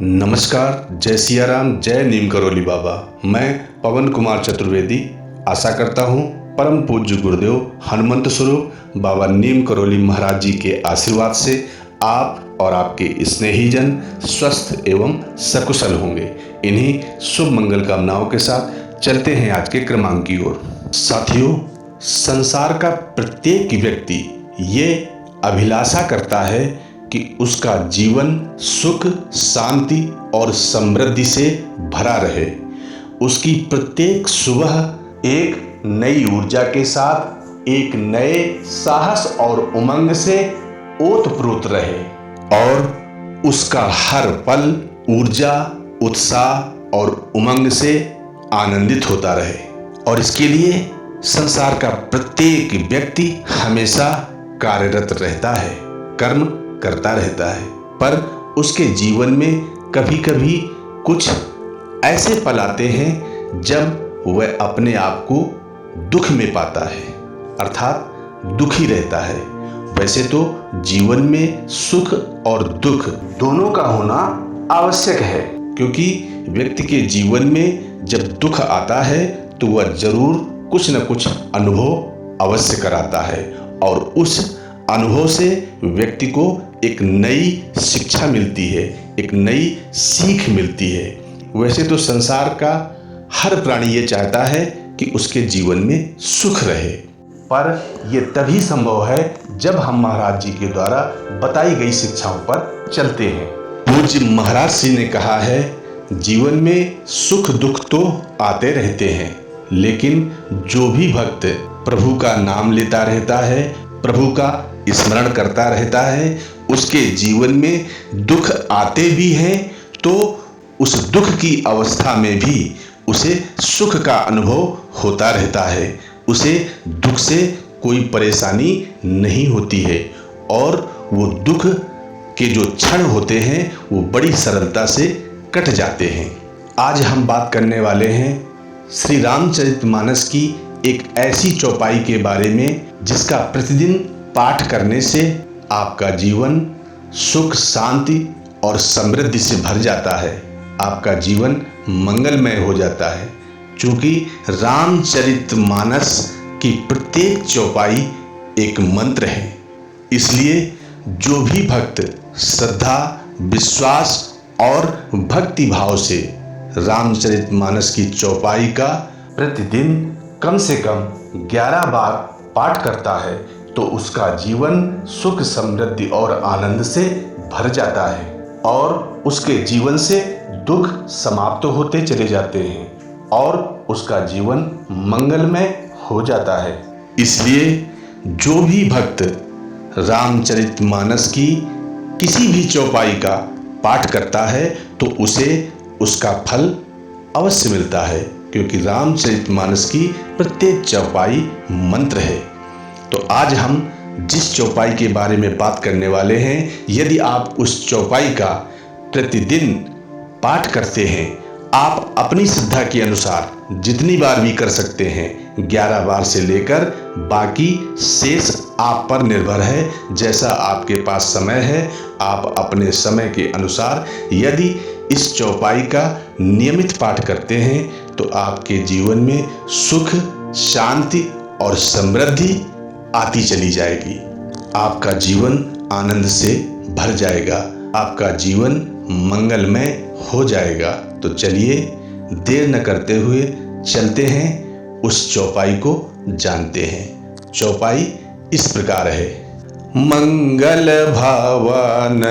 नमस्कार, जय सिया राम, जय नीम करोली बाबा। मैं पवन कुमार चतुर्वेदी आशा करता हूँ परम पूज्य गुरुदेव हनुमंत स्वरूप बाबा नीम करोली महाराज जी के आशीर्वाद से आप और आपके स्नेहीजन स्वस्थ एवं सकुशल होंगे। इन्हीं शुभ मंगल कामनाओं के साथ चलते हैं आज के क्रमांक की ओर। साथियों, संसार का प्रत्येक व्यक्ति ये अभिलाषा करता है कि उसका जीवन सुख, शांति और समृद्धि से भरा रहे। उसकी प्रत्येक सुबह एक नई ऊर्जा के साथ, एक नए साहस और उमंग से ओतप्रोत रहे और उसका हर पल ऊर्जा, उत्साह और उमंग से आनंदित होता रहे। और इसके लिए संसार का प्रत्येक व्यक्ति हमेशा कार्यरत रहता है, कर्म करता रहता है। पर उसके जीवन में कभी कभी कुछ ऐसे पल आते हैं जब वह अपने आप को दुख में पाता है, अर्थात दुखी रहता है। वैसे तो जीवन में सुख और दुख दोनों का होना आवश्यक है, क्योंकि व्यक्ति के जीवन में जब दुख आता है तो वह जरूर कुछ न कुछ अनुभव अवश्य कराता है और उस अनुभव से व्यक्ति को एक नई शिक्षा मिलती है, एक नई सीख मिलती है। वैसे तो संसार का हर प्राणी ये चाहता है कि उसके जीवन में सुख रहे, पर यह तभी संभव है जब हम महाराज जी के द्वारा बताई गई शिक्षाओं पर चलते हैं। पूज्य महाराज जी ने कहा है, जीवन में सुख दुख तो आते रहते हैं, लेकिन जो भी भक्त प्रभु का नाम लेता रहता है, प्रभु का स्मरण करता रहता है, उसके जीवन में दुख आते भी हैं तो उस दुख की अवस्था में भी उसे सुख का अनुभव होता रहता है। उसे दुख से कोई परेशानी नहीं होती है और वो दुख के जो क्षण होते हैं वो बड़ी सरलता से कट जाते हैं। आज हम बात करने वाले हैं श्री रामचरितमानस की एक ऐसी चौपाई के बारे में जिसका प्रतिदिन पाठ करने से आपका जीवन सुख, शांति और समृद्धि से भर जाता है। आपका जीवन मंगलमय हो जाता है, क्योंकि रामचरितमानस की प्रत्येक चौपाई एक मंत्र है। इसलिए जो भी भक्त श्रद्धा, विश्वास और भक्ति भाव से रामचरितमानस की चौपाई का प्रतिदिन कम से कम 11 बार पाठ करता है तो उसका जीवन सुख, समृद्धि और आनंद से भर जाता है और उसके जीवन से दुख समाप्त होते चले जाते हैं और उसका जीवन मंगलमय हो जाता है। इसलिए जो भी भक्त रामचरितमानस की किसी भी चौपाई का पाठ करता है तो उसे उसका फल अवश्य मिलता है, क्योंकि रामचरितमानस की प्रत्येक चौपाई मंत्र है। तो आज हम जिस चौपाई के बारे में बात करने वाले हैं, यदि आप उस चौपाई का प्रतिदिन पाठ करते हैं, आप अपनी श्रद्धा के अनुसार जितनी बार भी कर सकते हैं, 11 बार से लेकर बाकी शेष आप पर निर्भर है। जैसा आपके पास समय है, आप अपने समय के अनुसार यदि इस चौपाई का नियमित पाठ करते हैं तो आपके जीवन में सुख, शांति और समृद्धि आती चली जाएगी। आपका जीवन आनंद से भर जाएगा, आपका जीवन मंगलमय हो जाएगा। तो चलिए देर न करते हुए चलते हैं, उस चौपाई को जानते हैं। चौपाई इस प्रकार है। मंगल भवन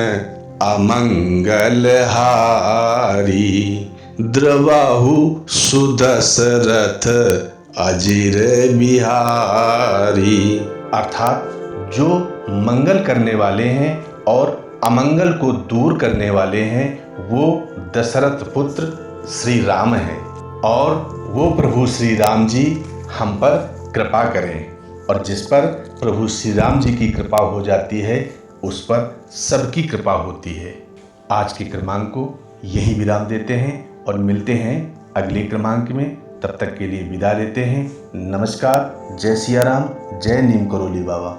अमंगल हारी, द्रवाहु सुदशरथ अजिर बिहारी। अर्थात जो मंगल करने वाले हैं और अमंगल को दूर करने वाले हैं वो दशरथ पुत्र श्री राम हैं और वो प्रभु श्री राम जी हम पर कृपा करें। और जिस पर प्रभु श्री राम जी की कृपा हो जाती है उस पर सबकी कृपा होती है। आज के क्रमांक को यही विराम देते हैं और मिलते हैं अगले क्रमांक में। तब तक के लिए विदा लेते हैं। नमस्कार, जय सिया राम, जय नीम करोली बाबा।